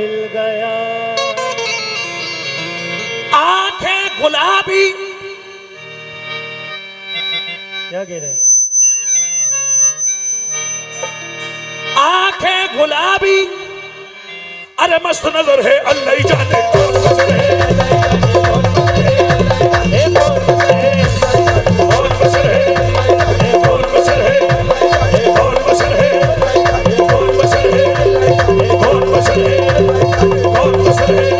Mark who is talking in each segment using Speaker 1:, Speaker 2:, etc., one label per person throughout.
Speaker 1: मिल गया।
Speaker 2: आंखें गुलाबी,
Speaker 1: क्या कह रहे?
Speaker 2: आंखें गुलाबी, अरे मस्त नजर है, अल्लाह ही जाने कौन बच रहे, कौन बच रहे, कौन बच रहे, कौन बच रहे, कौन बच रहे, कौन बच रहे, कौन बच रहे, कौन बच रहे,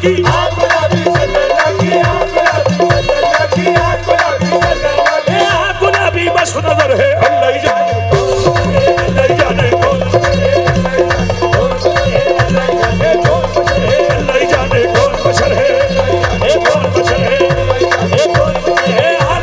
Speaker 2: की गुलाबी बस नजर है, अल्लाह ही जाने, अल्लाह ही जाने, अल्लाह ही जाने कौन बशर है, कौन बशर है,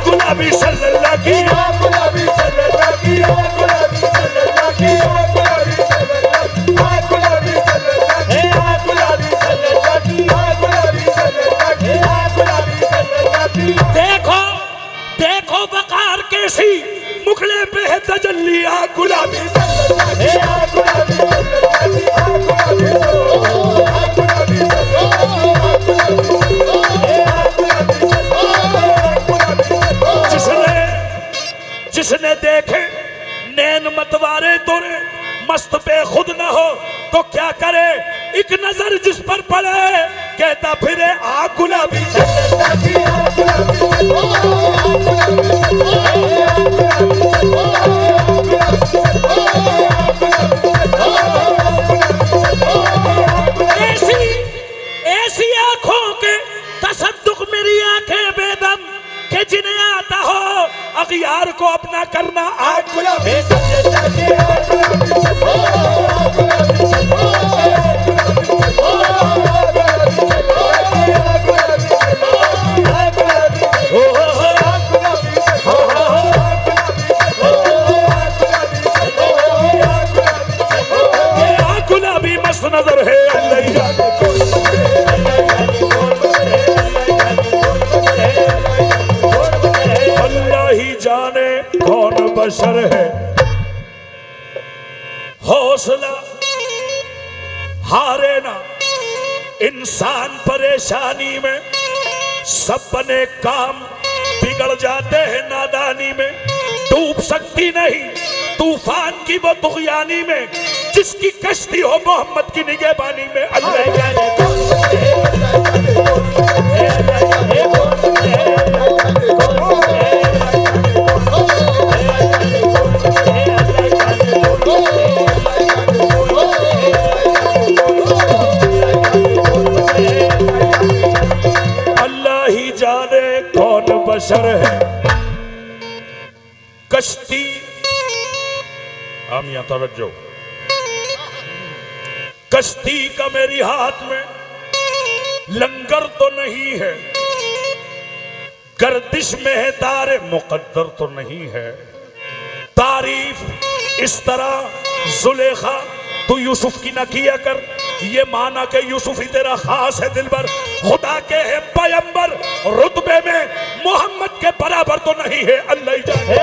Speaker 2: गुलाबी सल्लल्लाह की, गुलाबी सल्लल्लाह की, गुलाबी सल्लल्लाह की, गुलाबी सल्लल्लाह की, गुलाबी सल्लल्लाह की, गुलाबी सल्लल्लाह की, गुलाबी सल्लल्लाह की, गुलाबी सल्लल्लाह की। देखो देखो वकार कैसी मुखड़े पे है तजल्लिया, गुलाबी सल्लल्लाह की, गुलाबी सल्लल्लाह की, गुलाबी सल्लल्लाह की। जिसने देखे नैन मतवारे तोरे, मस्त पे खुद न हो तो क्या करे, एक नजर जिस पर पड़े कहता फिरे आ गुलाबी सल्लल्लाह की, ऐसी ऐसी आंखों के तसद्दुक मेरी आंखें बेदम के जिन्हें आता हो अगियार को अपना करना, आ गुलाबी सल्लल्लाह की, गुलाबी मस्त नजर है, अल्लाह ही जाने कौन अल्लाह ही जाने कौन बशर है। हौसला हारे ना इंसान परेशानी में, सब बने काम बिगड़ जाते हैं नादानी में, डूब सकती नहीं तूफान की वो तुग़यानी में, जिसकी कश्ती हो मोहम्मद की निगहबानी में, अल्लाह जाने कौन बशर है, अल्लाह ही जाने कौन बशर है। कश्ती हम यहाँ तवज्जो, कश्ती का मेरी हाथ में लंगर तो नहीं है, गर्दिश में है तारे मुकद्दर तो नहीं है, तारीफ इस तरह जुलेखा तू यूसुफ की न किया कर, ये माना कि यूसुफ ही तेरा खास है दिलबर, खुदा के है पैगंबर, रुतबे में मोहम्मद के बराबर तो नहीं है, अल्लाह ही जाने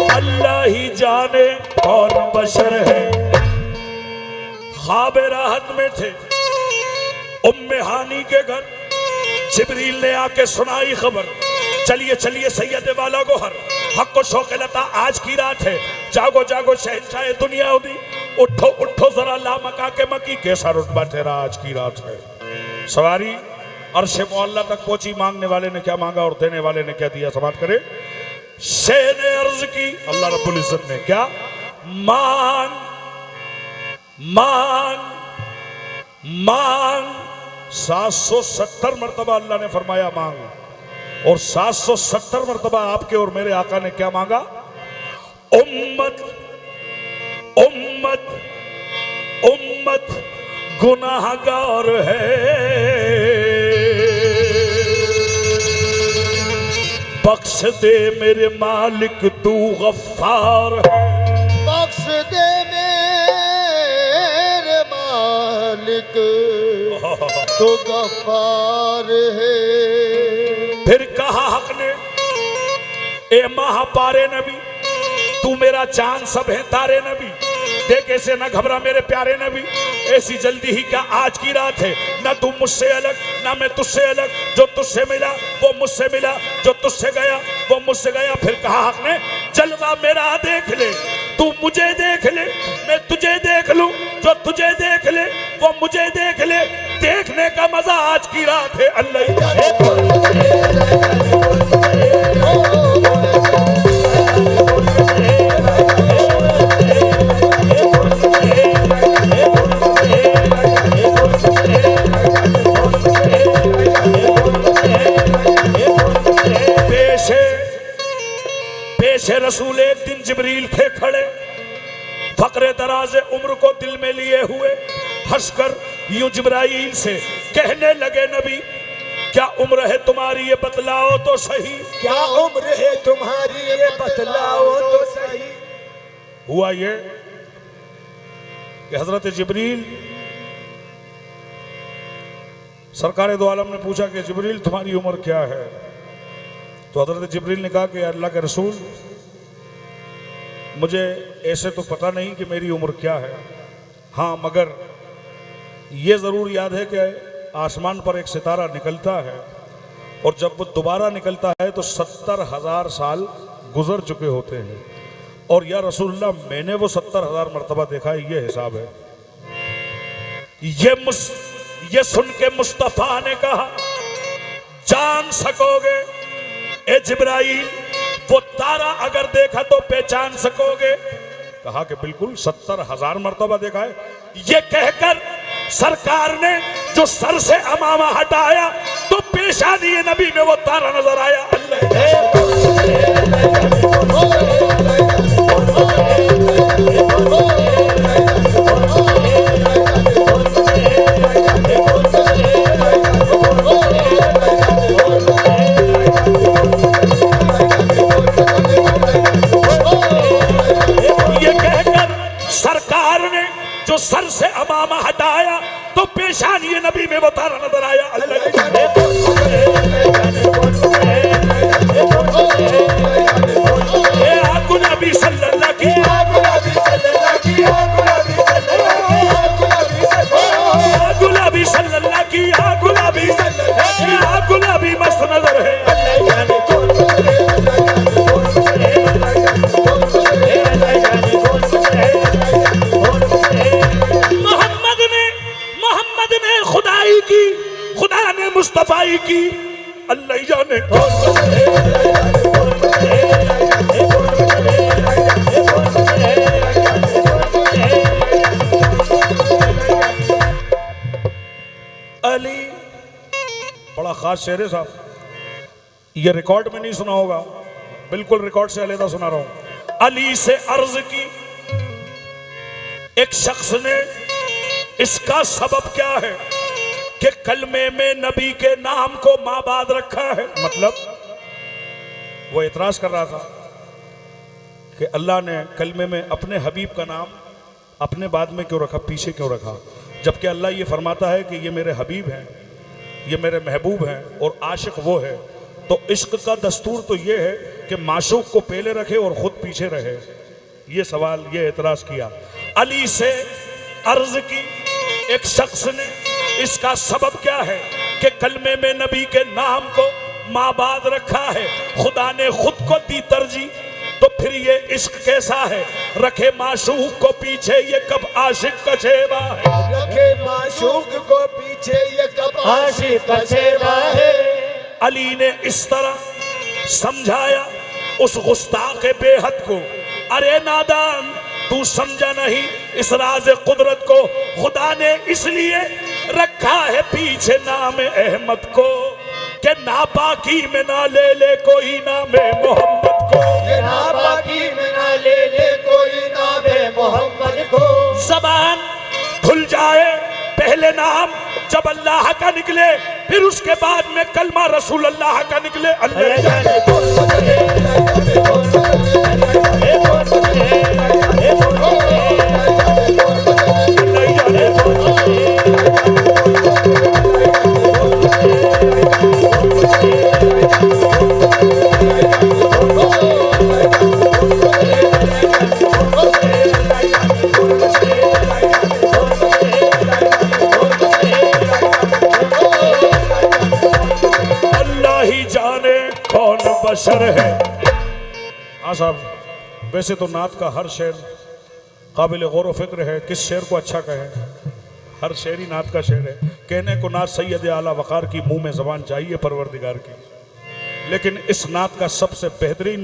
Speaker 2: अल्लाह ही जाने कौन बशर है। ख्वाब राहत में थे उम्मे हानी के घर, जिब्रील ने आके सुनाई खबर, चलिए चलिए सैयद वाला गोहर, हक को शौक लता आज की रात है, जागो जागो शहंशाह दुनिया उदी, उठो उठो जरा लामका के मकी, कैसा रुतबा तेरा आज की रात है। सवारी अर्श मुअल्ला तक पहुंची, मांगने वाले ने क्या मांगा और देने वाले ने क्या दिया, समाप्त करे। शेर ने अर्ज की, अल्लाह रब्बुल इज्जत ने क्या, मांग मांग मांग, 770 मरतबा अल्लाह ने फरमाया मांग, और 770 मरतबा आपके और मेरे आका ने क्या मांगा, उम्मत उम्मत उम्मत गुनाहगार है, बख्श दे मेरे मालिक तू गफ्फार है।
Speaker 3: बख्श दे मेरे मालिक तू गफ्फार है।
Speaker 2: फिर कहा हक ने, ए महापारे नबी तू मेरा चांद सब है तारे नबी, देख ऐसे ना घबरा मेरे प्यारे नबी, ऐसी जल्दी ही क्या आज की रात है, ना तू मुझसे अलग ना मैं तुझसे अलग, जो तुझसे मिला वो मुझसे मिला, जो तुझसे गया वो मुझसे गया। फिर कहा हक ने, जलवा मेरा देख ले, तू मुझे देख ले, मैं तुझे देख लूं, जो तुझे देख ले वो मुझे देख ले, देखने का मजा आज की रात है। अल्लाह ही जाने। पेशे रसूल एक दिन जिब्रील थे खड़े, फकरे दराजे उम्र को दिल में लिए हुए, हंसकर यूं जिब्राइल से कहने लगे, नबी क्या उम्र है तुम्हारी ये बतलाओ तो सही।
Speaker 4: क्या उम्र है तुम्हारी ये बतलाओ तो सही।
Speaker 2: हुआ ये कि हजरत जिब्रील सरकार दो आलम ने पूछा कि जिब्रील तुम्हारी उम्र क्या है, तो हजरत जिब्रील ने कहा कि अल्लाह के रसूल मुझे ऐसे तो पता नहीं कि मेरी उम्र क्या है, हाँ मगर ये ज़रूर याद है कि आसमान पर एक सितारा निकलता है और जब वो दोबारा निकलता है तो 70,000 साल गुजर चुके होते हैं, और या रसूलल्लाह मैंने वो 70,000 मरतबा देखा है, ये हिसाब है। ये सुन के मुस्तफ़ा ने कहा, जान सकोगे ए जिब्राइल वो तारा अगर देखा तो पहचान सकोगे। कहा कि बिल्कुल 70,000 मरतबा देखा है। ये कहकर सरकार ने जो सर से अमामा हटाया तो पेशानी नबी में वो तारा नजर आया। सरकार ने जो सर से अमामा हटाया तो पेशानी नबी में वो तारा नजर आया। गुलाबी सल्लल्लाहु की गुलाबी सल्लल्लाहु की गुलाबी मस्त नजर है। खुदा ने मुस्तफाई की अल्लाह ही जाने। अली बड़ा खास शेर है साहब, ये रिकॉर्ड में नहीं सुना होगा, बिल्कुल रिकॉर्ड से अलहदा सुना रहा हूं। अली से अर्ज की एक शख्स ने, इसका सबब क्या है कि कलमे में नबी के नाम को माबाद रखा है। मतलब वो इतराज कर रहा था कि अल्लाह ने कलमे में अपने हबीब का नाम अपने बाद में क्यों रखा, पीछे क्यों रखा, जबकि अल्लाह ये फरमाता है कि ये मेरे हबीब हैं, ये मेरे महबूब हैं और आशिक वो है। तो इश्क का दस्तूर तो ये है कि माशूक को पहले रखे और खुद पीछे रहे। ये सवाल, ये एतराज़ किया। अली से अर्ज की एक शख्स ने, इसका सबब क्या है कि कलमे में नबी के नाम को माबाद रखा है, खुदा ने खुद को दी तरजीह, तो फिर ये इश्क कैसा है, रखे माशूक को पीछे ये कब आशिक का शेवा है।
Speaker 4: रखे माशूक को पीछे ये कब आशिक का शेवा है।
Speaker 2: अली ने इस तरह समझाया उस गुस्ताख बेहद को, अरे नादान तू समझा नहीं इस राज कुदरत को, खुदा ने इसलिए रखा है पीछे नाम अहमद को कि नापाकी में ना ले ले कोई नाम मोहम्मद को,
Speaker 4: नापाकी में ना ले ले कोई नाम मोहम्मद
Speaker 2: खुल जाए। पहले नाम जब अल्लाह का निकले, फिर उसके बाद में कलमा रसूल अल्लाह का निकले। अल्लाह ही जाने कौन बशर है। हाँ साहब, वैसे तो नात का हर शेर काबिल गौर व फिक्र है, किस शेर को अच्छा कहें, हर शेर ही नात का शेर है। कहने को नात सैयद आला वक़ार की, मुंह में ज़बान चाहिए परवरदिगार की। लेकिन इस नात का सबसे बेहतरीन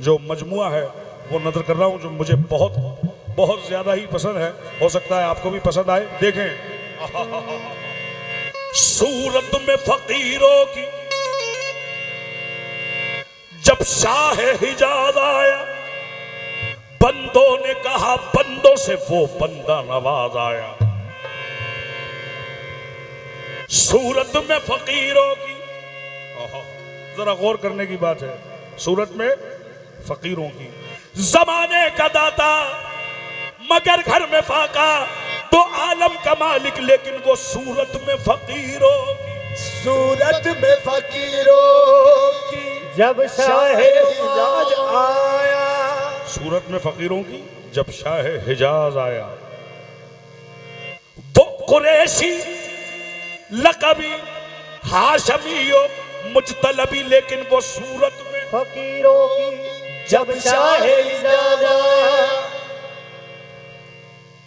Speaker 2: जो मजमुआ है वो नज़र कर रहा हूँ, जो मुझे बहुत ज़्यादा ही पसंद है। हो सकता है आपको भी पसंद आए। देखें, सूरत में फकीरों की जब शाह हिजाज आया, बंदों ने कहा बंदों से वो बंदा नवाज आया। सूरत में फकीरों की, जरा गौर करने की बात है, सूरत में फकीरों की। जमाने का दाता मगर घर में फाका, तो आलम का मालिक लेकिन वो सूरत में फकीरों की।
Speaker 4: सूरत में फकीरों की
Speaker 1: जब शाह हिजाज
Speaker 4: आया,
Speaker 2: सूरत में फकीरों की जब शाह हिजाज आया। वो कुरैशी लकबी हाशमियो मुजतलबी, लेकिन वो सूरत में
Speaker 1: फकीरों की जब शाह हिजाज आया।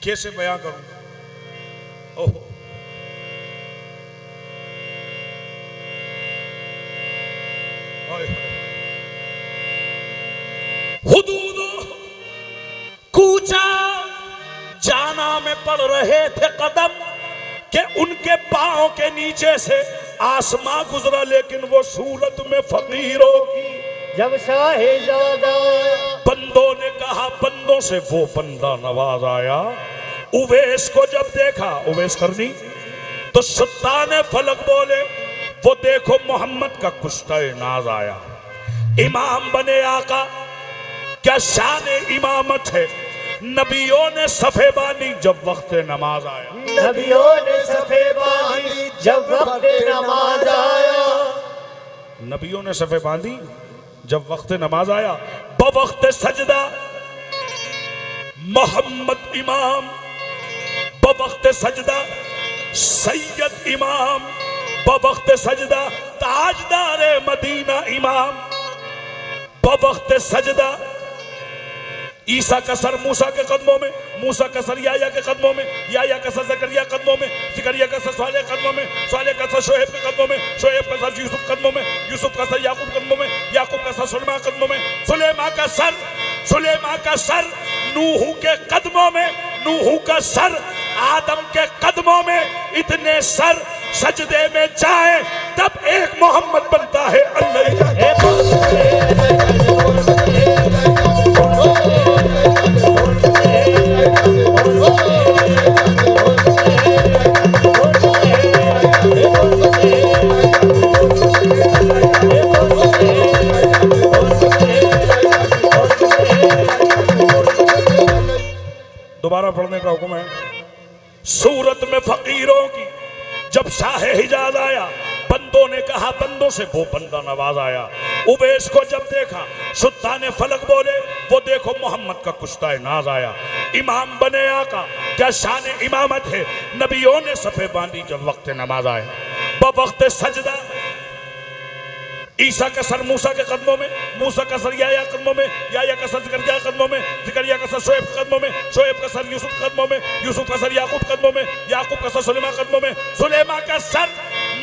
Speaker 2: कैसे बयां करूं? ओहो, हुदूद कूचा जाना में पड़ रहे थे कदम, कि उनके पांव के नीचे से आसमां गुजरा, लेकिन वो सूरत में फकीरों की
Speaker 1: जब शाह हिजाज आया।
Speaker 2: बंदों ने कहा बंदों से वो बंदा नवाज आया। उवैस को जब देखा, उवैस करनी, तो सुल्तान फलक बोले वो देखो मोहम्मद का कुश्ता नाज आया। इमाम बने आका, क्या शान इमामत है। नबियों ने सफे बानी जब वक्त नमाज आया।
Speaker 1: नबियों ने सफे बांधी जब वक्त नमाज आया।
Speaker 2: नबियों ने सफे बांधी जब वक्त नमाज आया। बवक्त सजदा मोहम्मद इमाम, बवक्त सजदा सैयद इमाम, बवक्त सजदा ताजदार मदीना इमाम, बवक्त सजदा ईसा का सर मूसा के कदमों में, मूसा का सर याया के कदमों में, याया का सर ज़करिया कदमों में, ज़करिया का सर सालेह कदमों में, सालेह का सर शोएब के कदमों में, शोएब का सर यूसुफ कदमों में, यूसुफ का सर याकूब कदमों में, याकूब का सर सुलेमा कदमों में, सुलेमा का सर नूह के कदमों में, नूह का सर आदम के कदमों में। इतने सर सजदे में जाए तब एक मोहम्मद बनता है। दोबारा पढ़ने का हुक्म है। सूरत में फकीरों की जब शाह हिजाज आया, बंदों ने कहा बंदों से वो बंदा नवाज आया। उवैस को जब देखा, सुल्तान फलक बोले वो देखो मोहम्मद का कुश्ता नाज आया। इमाम बने आका, क्या शान इमामत है। नबियों ने सफे बांधी जब वक्त नमाज आया। बवक्त सजदा ईसा का सर मूसा के कदमों में, मूसा का सर याया कदमों में, याया का सर ज़करिया कदमों में, ज़करिया का सर शोएब कदमों में, शोएब का सर यूसुफ कदमों में, यूसुफ का सर याकूब कदमों में, याकूब का सर सुलेमा कदमों में, सुलेमा का सर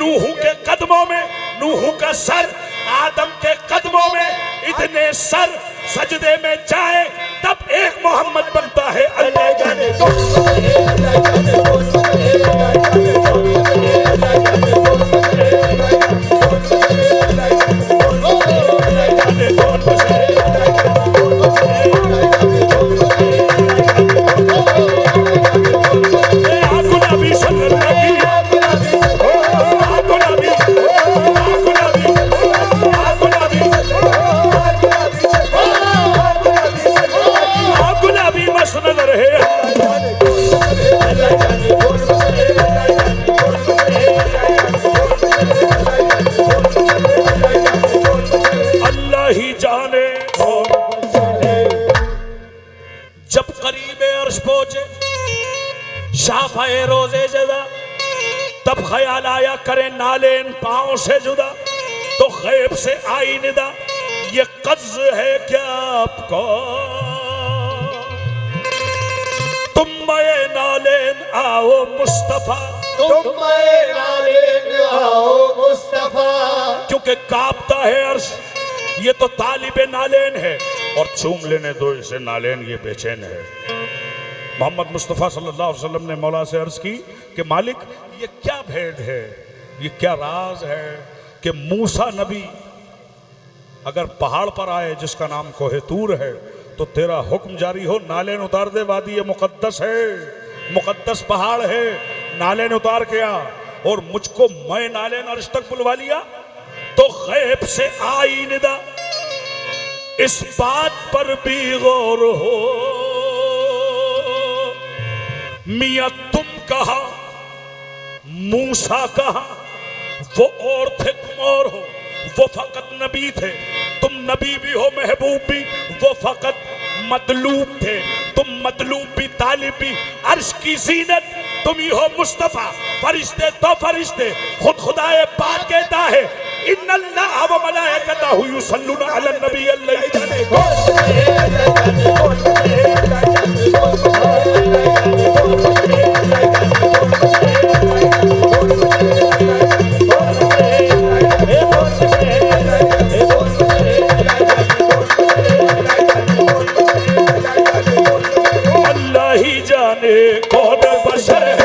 Speaker 2: नूह के कदमों में, नूह का सर आदम के कदमों में। इतने सर सजदे में जाए तब एक मोहम्मद बनता है। अल्लाह जाने दफे रोजे जदा, तब ख्याल आया करे नालेन पाँव से जुदा, तो गैब से आई निदा, ये कज़ है क्या आपको, तुम मैं नालेन आओ मुस्तफा,
Speaker 1: तुम मैं नालेन आओ मुस्तफा।
Speaker 2: क्योंकि कांपता है अर्श, ये तो तालिबे नालेन है, और चूम लेने दो इसे नालेन, ये बेचैन है। मोहम्मद मुस्तफ़ा सल्लल्लाहु अलैहि वसल्लम ने मौला से अर्ज की कि मालिक ये क्या भेद है, ये क्या राज है कि मूसा नबी अगर पहाड़ पर आए जिसका नाम कोहे तूर है तो तेरा हुक्म जारी हो, नालेन उतार दे, वादी ये मुकद्दस है, मुकद्दस पहाड़ है, नालेन उतार के आ, और मुझको मैं नालेन अर्श तक बुलवा लिया। तो गैब से आई निदा, इस बात पर भी गौर हो, मियां तुम कहा मूसा कहा, वो और थे तुम और हो, वो फकत नबी थे, तुम नबी भी हो महबूब भी, वो फकत मतलूब थे, तुम मतलूब भी तालिब भी, अर्श की जीनत तुम ही हो मुस्तफा, फरिश्ते तो फरिश्ते, खुद खुदाए पाक कहता है इन्नल्लाह व मलाइकतहु युसल्लूना अलन नबी अल्लाह ही जाने कौन बशर है,